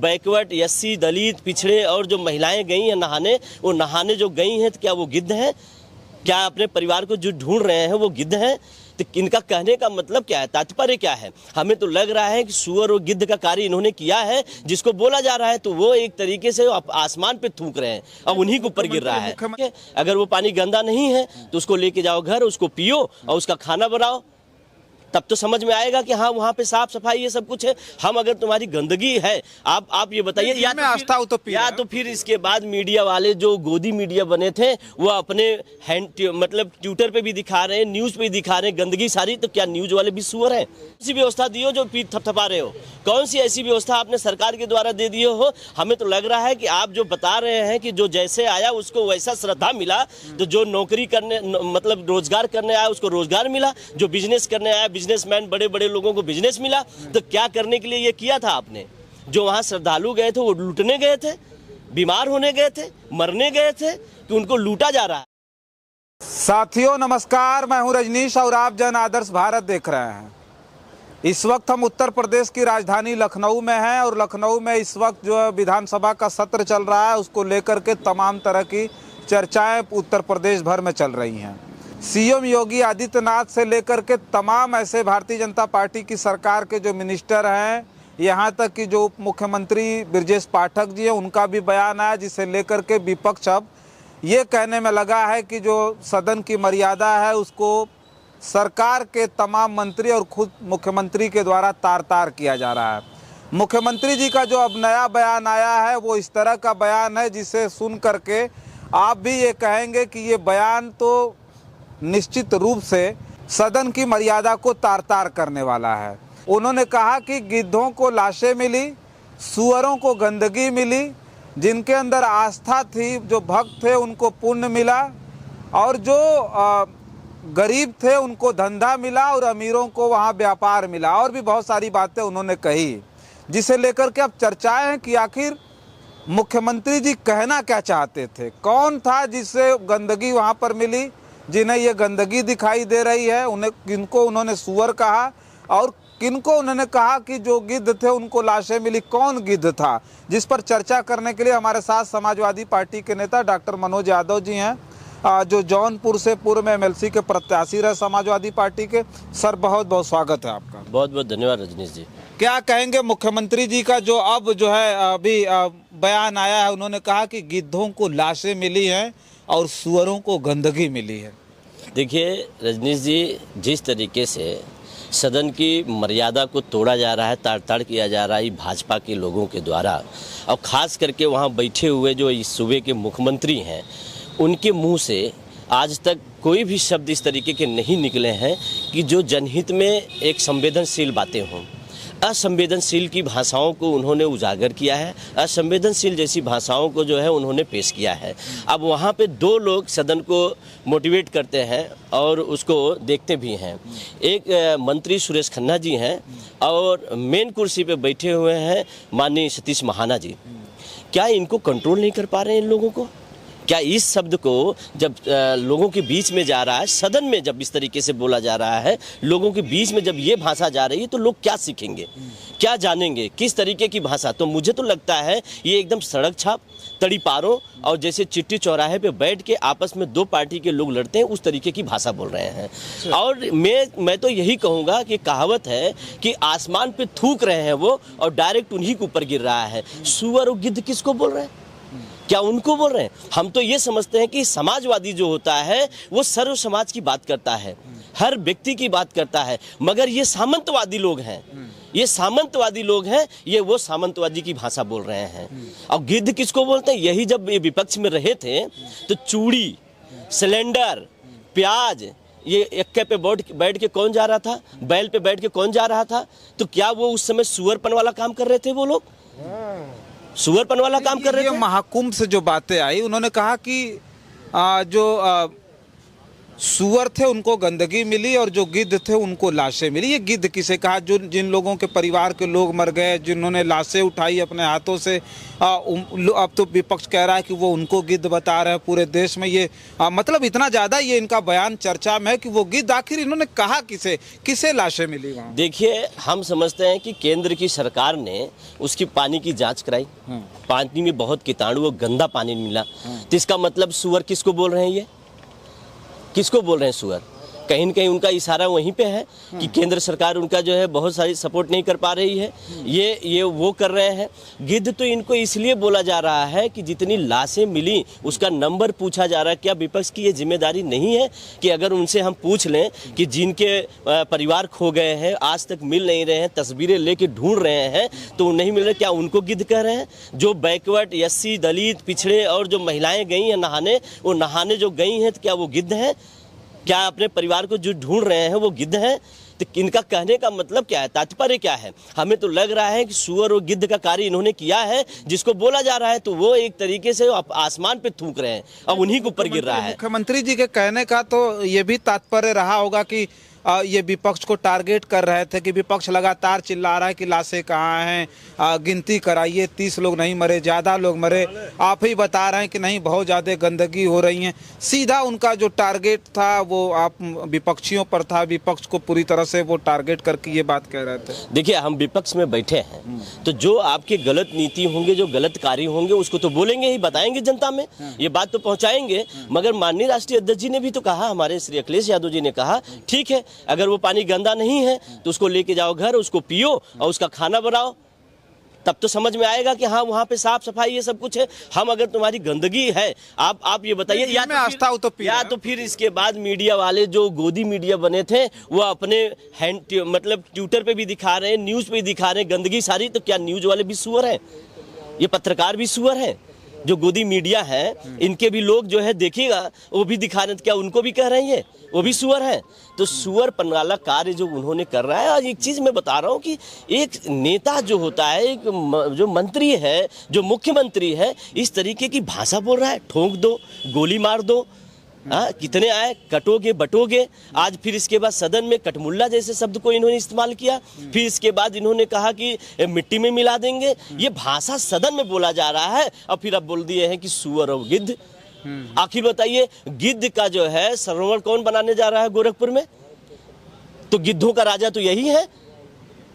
Backward, SC, दलित, पिछड़े और जो महिलाएं गई हैं नहाने, वो नहाने जो गई हैं तो क्या वो गिद्ध हैं? क्या अपने परिवार को जो ढूंढ रहे हैं वो गिद्ध हैं? तो इनका कहने का मतलब क्या है, तात्पर्य क्या है? हमें तो लग रहा है कि सुअर और गिद्ध का कार्य इन्होंने किया है, जिसको बोला जा रहा है तो वो एक तरीके से आसमान पे थूक रहे हैं और उन्हीं के ऊपर गिर रहा है। अगर वो पानी गंदा नहीं है तो उसको लेके जाओ घर, उसको पियो और उसका खाना बनाओ, तब तो समझ में आएगा कि हाँ वहाँ पे साफ सफाई ये सब कुछ है। हम अगर तुम्हारी गंदगी है, आप ये बताइए, या तो फिर इसके बाद मीडिया वाले जो गोदी मीडिया बने थे वो अपने मतलब ट्विटर पे भी दिखा रहे हैं, न्यूज पे भी दिखा रहे हैं गंदगी सारी, तो क्या न्यूज वाले भी सुअर हैं? ऐसी व्यवस्था दियो जो पीठ थपथपा रहे हो, कौन सी ऐसी व्यवस्था आपने सरकार के द्वारा दे दिए हो? हमें तो लग रहा है कि आप जो बता रहे हैं कि जो जैसे आया उसको वैसा श्रद्धा मिला, तो जो नौकरी करने मतलब रोजगार करने आया उसको रोजगार मिला, जो बिजनेस करने आया बिजनेसमैन बड़े बड़े लोगों को बिजनेस मिला। तो क्या करने के लिए ये किया था आपने? जो वहां श्रद्धालु गए थे वो लूटने गए थे, बीमार होने गए थे, मरने गए थे, कि उनको लूटा जा रहा है। साथियों नमस्कार, मैं हूं रजनीश और आप जन आदर्श भारत देख रहे हैं। इस वक्त हम उत्तर प्रदेश की राजधानी लखनऊ में हैं और लखनऊ में इस वक्त जो विधानसभा का सत्र चल रहा है उसको लेकर के तमाम तरह की चर्चाएं उत्तर प्रदेश भर में चल रही हैं। सीएम योगी आदित्यनाथ से लेकर के तमाम ऐसे भारतीय जनता पार्टी की सरकार के जो मिनिस्टर हैं, यहाँ तक कि जो उप मुख्यमंत्री ब्रजेश पाठक जी हैं उनका भी बयान आया, जिसे लेकर के विपक्ष अब ये कहने में लगा है कि जो सदन की मर्यादा है उसको सरकार के तमाम मंत्री और खुद मुख्यमंत्री के द्वारा तार तार किया जा रहा है। मुख्यमंत्री जी का जो अब नया बयान आया है वो इस तरह का बयान है जिसे सुन करके आप भी ये कहेंगे कि ये बयान तो निश्चित रूप से सदन की मर्यादा को तार तार करने वाला है। उन्होंने कहा कि गिद्धों को लाशें मिली, सुअरों को गंदगी मिली, जिनके अंदर आस्था थी, जो भक्त थे उनको पुण्य मिला, और जो गरीब थे उनको धंधा मिला और अमीरों को वहाँ व्यापार मिला, और भी बहुत सारी बातें उन्होंने कही, जिसे लेकर के अब चर्चाएं हैं कि आखिर मुख्यमंत्री जी कहना क्या चाहते थे। कौन था जिससे गंदगी वहाँ पर मिली, जिन्हें ये गंदगी दिखाई दे रही है, उन्हें किनको उन्होंने सुअर कहा और किनको उन्होंने कहा कि जो गिद्ध थे उनको लाशें मिली, कौन गिद्ध था, जिस पर चर्चा करने के लिए हमारे साथ समाजवादी पार्टी के नेता डॉक्टर मनोज यादव जी हैं, जो जौनपुर से पूर्व में एमएलसी के प्रत्याशी रहे समाजवादी पार्टी के। सर बहुत बहुत स्वागत है आपका। बहुत बहुत धन्यवाद रजनीश जी। क्या कहेंगे मुख्यमंत्री जी का जो अब जो है अभी बयान आया है, उन्होंने कहा कि गिद्धों को लाशें मिली हैं और सुअरों को गंदगी मिली है। देखिए रजनीश जी, जिस तरीके से सदन की मर्यादा को तोड़ा जा रहा है, ताड़ ताड़ किया जा रहा है भाजपा के लोगों के द्वारा, और ख़ास करके वहाँ बैठे हुए जो इस सूबे के मुख्यमंत्री हैं उनके मुंह से आज तक कोई भी शब्द इस तरीके के नहीं निकले हैं कि जो जनहित में एक संवेदनशील बातें हों। असंवेदनशील की भाषाओं को उन्होंने उजागर किया है, असंवेदनशील जैसी भाषाओं को जो है उन्होंने पेश किया है। अब वहाँ पे दो लोग सदन को मोटिवेट करते हैं और उसको देखते भी हैं। एक मंत्री सुरेश खन्ना जी हैं और मेन कुर्सी पे बैठे हुए हैं माननीय सतीश महाना जी। क्या इनको कंट्रोल नहीं कर पा रहे हैं इन लोगों को? क्या इस शब्द को जब लोगों के बीच में जा रहा है, सदन में जब इस तरीके से बोला जा रहा है, लोगों के बीच में जब ये भाषा जा रही है तो लोग क्या सीखेंगे, क्या जानेंगे, किस तरीके की भाषा? तो मुझे तो लगता है ये एकदम सड़क छाप, तड़ीपारों और जैसे चिट्ठी चौराहे पे बैठ के आपस में दो पार्टी के लोग लड़ते हैं उस तरीके की भाषा बोल रहे हैं। और मैं तो यही कहूँगा कि कहावत है कि आसमान पे थूक रहे हैं वो और डायरेक्ट उन्हीं के ऊपर गिर रहा है। सुअर और गिद्ध किसको बोल रहे हैं? क्या उनको बोल रहे हैं? हम तो ये समझते हैं कि समाजवादी जो होता है वो सर्व समाज की बात करता है, हर व्यक्ति की बात करता है, मगर ये सामंतवादी लोग हैं, ये सामंतवादी लोग हैं, ये वो सामंतवादी की भाषा बोल रहे हैं। और गिद्ध किसको बोलते हैं? यही जब ये विपक्ष में रहे थे तो चूड़ी, सिलेंडर, प्याज, ये एक्के पे बैठ के कौन जा रहा था? बैल पे बैठ के कौन जा रहा था? तो क्या वो उस समय सुअरपन वाला काम कर रहे थे? वो लोग सुअरपन वाला काम कर रहे थे। महाकुंभ से जो बातें आई, उन्होंने कहा कि जो सुअर थे उनको गंदगी मिली और जो गिद्ध थे उनको लाशें मिली। ये गिद्ध किसे कहा? जो जिन लोगों के परिवार के लोग मर गए, जिन्होंने लाशें उठाई अपने हाथों से, अब तो विपक्ष कह रहा है कि वो उनको गिद्ध बता रहे हैं पूरे देश में। ये मतलब इतना ज़्यादा ये इनका बयान चर्चा में है कि वो गिद्ध आखिर इन्होंने कहा किसे, किसे लाशें मिली वहाँ? देखिए, हम समझते हैं कि केंद्र की सरकार ने उसकी पानी की जांच कराई, पानी में बहुत कीटाणु और गंदा पानी मिला, तो इसका मतलब सुअर किसको बोल रहे हैं? ये किसको बोल रहे हैं सुअर? कहीं न कहीं उनका इशारा वहीं पे है कि केंद्र सरकार उनका जो है बहुत सारी सपोर्ट नहीं कर पा रही है, ये वो कर रहे हैं। गिद्ध तो इनको इसलिए बोला जा रहा है कि जितनी लाशें मिली उसका नंबर पूछा जा रहा है। क्या विपक्ष की ये जिम्मेदारी नहीं है कि अगर उनसे हम पूछ लें कि जिनके परिवार खो गए हैं, आज तक मिल नहीं रहे हैं, तस्वीरें लेके ढूंढ रहे हैं तो नहीं मिल रहे, क्या उनको गिद्ध कह रहे हैं? जो बैकवर्ड, एससी, दलित, पिछड़े और जो महिलाएं गई हैं नहाने, वो नहाने जो गई हैं, तो क्या वो गिद्ध हैं? क्या अपने परिवार को जो ढूंढ रहे हैं वो गिद्ध हैं? तो इनका कहने का मतलब क्या है, तात्पर्य क्या है? हमें तो लग रहा है कि सुअर और गिद्ध का कार्य इन्होंने किया है जिसको बोला जा रहा है, तो वो एक तरीके से आसमान पे थूक रहे हैं और उन्हीं के ऊपर गिर रहा है। मुख्यमंत्री जी के कहने का तो ये भी तात्पर्य रहा होगा कि ये विपक्ष को टारगेट कर रहे थे कि विपक्ष लगातार चिल्ला रहा है कि लाशें कहाँ हैं, गिनती कराइए, 30 लोग नहीं मरे, ज़्यादा लोग मरे। आप ही बता रहे हैं कि नहीं, बहुत ज़्यादा गंदगी हो रही है। सीधा उनका जो टारगेट था वो आप विपक्षियों पर था, विपक्ष को पूरी तरह से वो टारगेट करके ये बात कह रहे थे। देखिए, हम विपक्ष में बैठे हैं तो जो आपके गलत नीति होंगे, जो गलत कार्य होंगे, उसको तो बोलेंगे ही, बताएंगे जनता में, ये बात तो पहुँचाएंगे। मगर माननीय राष्ट्रीय अध्यक्ष जी ने भी तो कहा, हमारे श्री अखिलेश यादव जी ने कहा, ठीक है, अगर वो पानी गंदा नहीं है तो उसको लेके जाओ घर, उसको पियो और उसका खाना बनाओ, तब तो समझ में आएगा कि हाँ वहाँ पे साफ सफाई ये सब कुछ है। हम अगर तुम्हारी गंदगी है, आप ये बताइए, या तो फिर इसके बाद मीडिया वाले जो गोदी मीडिया बने थे वो अपने मतलब ट्विटर पे भी दिखा रहे हैं, न्यूज़ पे भी दिखा रहे हैं गंदगी सारी, तो क्या न्यूज़ वाले भी सुअर हैं? ये पत्रकार भी सुअर हैं? जो गोदी मीडिया है इनके भी लोग जो है देखिएगा वो भी दिखा रहे हैं, क्या उनको भी कह रहे हैं वो भी सुअर हैं? तो सुअर पनवाला कार्य जो उन्होंने कर रहा है। और एक चीज़ मैं बता रहा हूँ कि एक नेता जो होता है, एक जो मंत्री है, जो मुख्यमंत्री है, इस तरीके की भाषा बोल रहा है, ठोक दो, गोली मार दो, कितने आए, कटोगे बटोगे। आज फिर इसके बाद सदन में कटमुल्ला जैसे शब्द को इन्होंने इस्तेमाल किया, फिर इसके बाद इन्होंने कहा कि मिट्टी में मिला देंगे। ये भाषा सदन में बोला जा रहा है और फिर अब बोल दिए हैं कि सुअर और गिद्ध। आखिर बताइए, गिद्ध का जो है सरोवर कौन बनाने जा रहा है गोरखपुर में? तो गिद्धों का राजा तो यही है,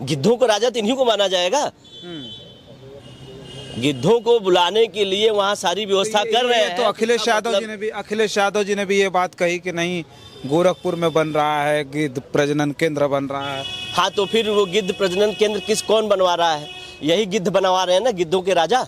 गिद्धों का राजा तो इन्हीं को माना जाएगा। गिद्धों को बुलाने के लिए वहाँ सारी व्यवस्था कर रहे हैं। तो अखिलेश यादव जी ने भी ये बात कही कि नहीं, गोरखपुर में बन रहा है गिद्ध प्रजनन केंद्र बन रहा है। हाँ, तो फिर वो गिद्ध प्रजनन केंद्र कौन बनवा रहा है? यही गिद्ध बनवा रहे हैं ना, गिद्धों के राजा,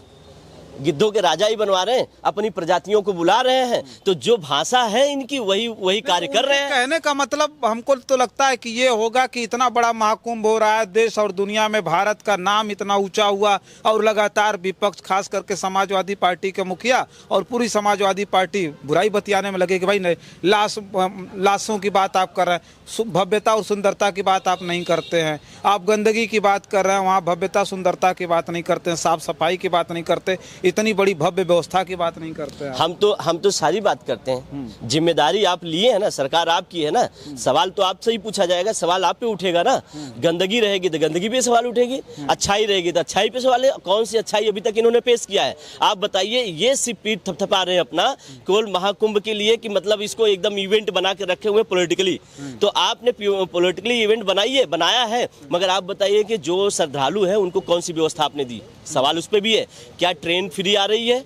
गिद्धों के राजा ही बनवा रहे हैं, अपनी प्रजातियों को बुला रहे हैं। तो जो भाषा है इनकी वही कार्य कर रहे हैं। कहने का मतलब हमको तो लगता है कि ये होगा कि इतना बड़ा महाकुंभ हो रहा है, देश और दुनिया में भारत का नाम इतना ऊंचा हुआ और लगातार विपक्ष, खास करके समाजवादी पार्टी के मुखिया और पूरी समाजवादी पार्टी बुराई बतियाने में लगे कि भाई लाशों की बात आप कर रहे हैं, भव्यता और सुंदरता की बात आप नहीं करते हैं, आप गंदगी की बात कर रहे हैं, वहाँ भव्यता सुंदरता की बात नहीं करते हैं, साफ सफाई की बात नहीं करते, इतनी बड़ी भव्य व्यवस्था की बात नहीं करते हैं। हम तो सारी बात करते हैं। जिम्मेदारी आप लिए है ना, सरकार आपकी है ना, सवाल तो आपसे ही पूछा जाएगा, सवाल आप पे उठेगा ना। गंदगी रहेगी तो गंदगी पे सवाल उठेगी, अच्छाई रहेगी तो अच्छाई पे सवाल है। कौन सी अच्छाई अभी तक इन्होंने पेश किया है? आप बताइए। ये सिर्फ पीठ थपथपा रहे हैं अपना केवल महाकुंभ के लिए कि मतलब इसको एकदम इवेंट बना के रखे हुए पॉलिटिकली। तो आपने पॉलिटिकली इवेंट बनाया है, मगर आप बताइए कि जो श्रद्धालु है उनको कौन सी व्यवस्था आपने दी? सवाल उस पर भी है। क्या ट्रेन फ्री आ रही है?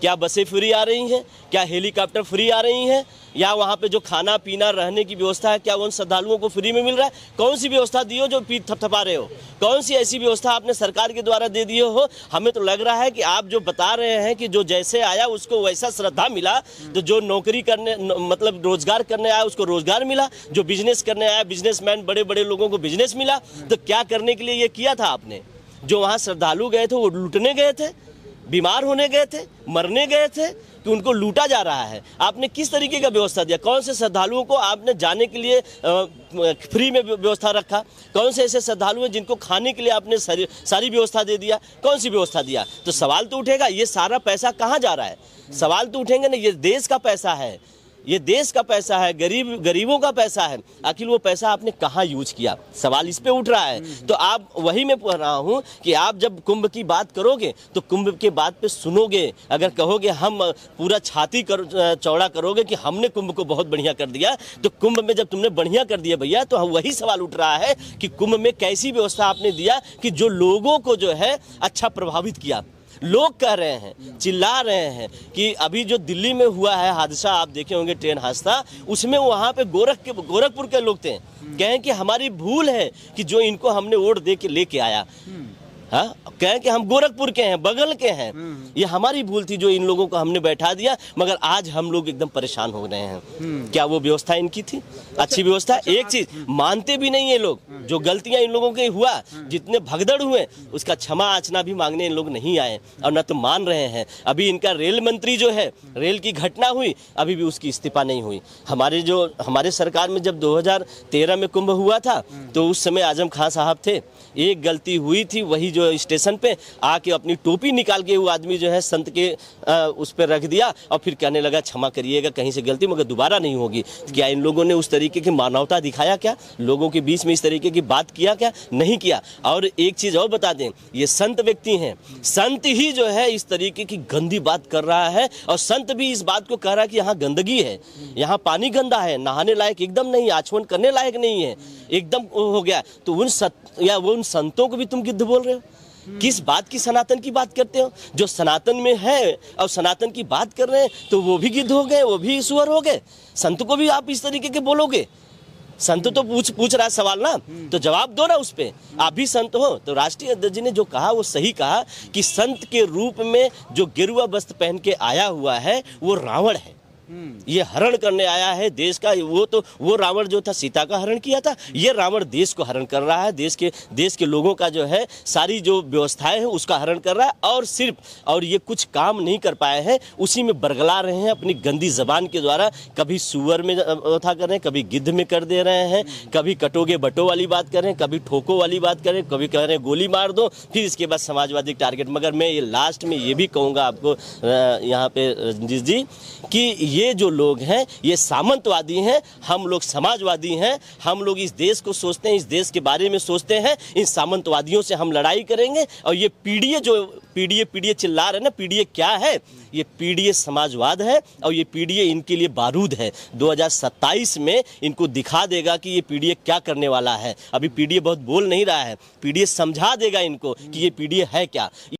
क्या बसें फ्री आ रही हैं? क्या हेलीकॉप्टर फ्री आ रही हैं? या वहाँ पे जो खाना पीना रहने की व्यवस्था है क्या उन श्रद्धालुओं को फ्री में मिल रहा है? कौन सी व्यवस्था दी हो जो पीठ थपथपा रहे हो? कौन सी ऐसी व्यवस्था आपने सरकार के द्वारा दे दिए हो? हमें तो लग रहा है कि आप जो बता रहे हैं कि जो जैसे आया उसको वैसा श्रद्धा मिला, तो जो नौकरी करने मतलब रोजगार करने आया उसको रोजगार मिला, जो बिजनेस करने आया बिजनेसमैन बड़े बड़े लोगों को बिजनेस मिला। तो क्या करने के लिए ये किया था आपने? जो वहाँ श्रद्धालु गए थे वो लूटने गए थे, बीमार होने गए थे, मरने गए थे, कि उनको लूटा जा रहा है। आपने किस तरीके का व्यवस्था दिया? कौन से श्रद्धालुओं को आपने जाने के लिए फ्री में व्यवस्था रखा? कौन से ऐसे श्रद्धालु हैं जिनको खाने के लिए आपने सारी व्यवस्था दे दिया? कौन सी व्यवस्था दिया? तो सवाल तो उठेगा, ये सारा पैसा कहाँ जा रहा है? सवाल तो उठेंगे ना, ये देश का पैसा है, ये देश का पैसा है, गरीबों का पैसा है, आखिर वो पैसा आपने कहाँ यूज किया, सवाल इस पे उठ रहा है। तो आप वही मैं पढ़ रहा हूँ कि आप जब कुंभ की बात करोगे तो कुंभ के बात पे सुनोगे, अगर कहोगे हम पूरा छाती चौड़ा करोगे कि हमने कुंभ को बहुत बढ़िया कर दिया, तो कुंभ में जब तुमने बढ़िया कर दिया भैया, तो वही सवाल उठ रहा है कि कुंभ में कैसी व्यवस्था आपने दिया कि जो लोगों को जो है अच्छा प्रभावित किया। लोग कह रहे हैं, चिल्ला रहे हैं कि अभी जो दिल्ली में हुआ है हादसा, आप देखे होंगे ट्रेन हादसा, उसमें वहाँ पे गोरखपुर के लोग थे, कहें कि हमारी भूल है कि जो इनको हमने वोट दे के लेके आया। हाँ, कहें कि हम गोरखपुर के हैं, बगल के हैं, ये हमारी भूल थी जो इन लोगों को हमने बैठा दिया, मगर आज हम लोग एकदम परेशान हो रहे हैं। क्या वो व्यवस्था इनकी थी अच्छी व्यवस्था? एक चीज मानते भी नहीं ये लोग, जो गलतियां इन लोगों के हुआ, जितने भगदड़ हुए, उसका क्षमा याचना भी मांगने इन लोग नहीं आए और न तो मान रहे हैं। अभी इनका रेल मंत्री जो है, रेल की घटना हुई, अभी भी उसकी इस्तीफा नहीं हुई। हमारे सरकार में जब 2013 में कुंभ हुआ था तो उस समय आजम खान साहब थे, एक गलती हुई थी, वही जो स्टेशन पे आके अपनी टोपी निकाल के वो आदमी जो है संत के उस पर रख दिया और फिर कहने लगा क्षमा करिएगा, कहीं से गलती मगर दोबारा नहीं होगी। क्या इन लोगों ने उस तरीके की मानवता दिखाया क्या? लोगों के बीच में इस तरीके की बात किया क्या? नहीं किया। और एक चीज और बता दें, ये संत व्यक्ति हैं, संत ही जो है इस तरीके की गंदी बात कर रहा है और संत भी इस बात को कह रहा है कि यहाँ गंदगी है, यहाँ पानी गंदा है, नहाने लायक एकदम नहीं, आचमन करने लायक नहीं है, एकदम हो गया। तो उन संतों को भी तुम गिद्ध बोल रहे हो? किस बात की सनातन की बात करते हो? जो सनातन में है और सनातन की बात कर रहे हैं तो वो भी गिद्ध हो गए, वो भी सुअर हो गए। संत को भी आप इस तरीके के बोलोगे? संत तो पूछ रहा है सवाल ना, तो जवाब दो ना उस पे। आप भी संत हो। तो राष्ट्रीय अध्यक्ष जी ने जो कहा वो सही कहा कि संत के रूप में जो गेरुआ वस्त्र पहन के आया हुआ है वो रावण है, ये हरण करने आया है देश का। वो रावण जो था सीता का हरण किया था, ये रावण देश को हरण कर रहा है, देश के लोगों का जो है सारी जो व्यवस्थाएं हैं उसका हरण कर रहा है। और ये कुछ काम नहीं कर पाए हैं, उसी में बरगला रहे हैं अपनी गंदी जबान के द्वारा। कभी सुअर में था कर रहे हैं, कभी गिद्ध में कर दे रहे हैं, कभी कटोगे बटो वाली बात कर रहे हैं, कभी ठोको वाली बात कर रहे हैं, कभी कह रहे हैं गोली मार दो, फिर इसके बाद समाजवादी टारगेट। मगर मैं ये लास्ट में ये भी कहूँगा आपको यहाँ पे रंजीत जी कि ये जो लोग हैं ये सामंतवादी हैं, हम लोग समाजवादी हैं। हम लोग इस देश को सोचते हैं, इस देश के बारे में सोचते हैं। इन सामंतवादियों से हम लड़ाई करेंगे। और ये पीडीए चिल्ला रहे हैं ना, पीडीए क्या है? ये पीडीए समाजवाद है और ये पीडीए इनके लिए बारूद है। 2027 में इनको दिखा देगा कि ये पीडीए क्या करने वाला है। अभी पीडीए बहुत बोल नहीं रहा है, पीडीए समझा देगा इनको कि ये पीडीए है क्या।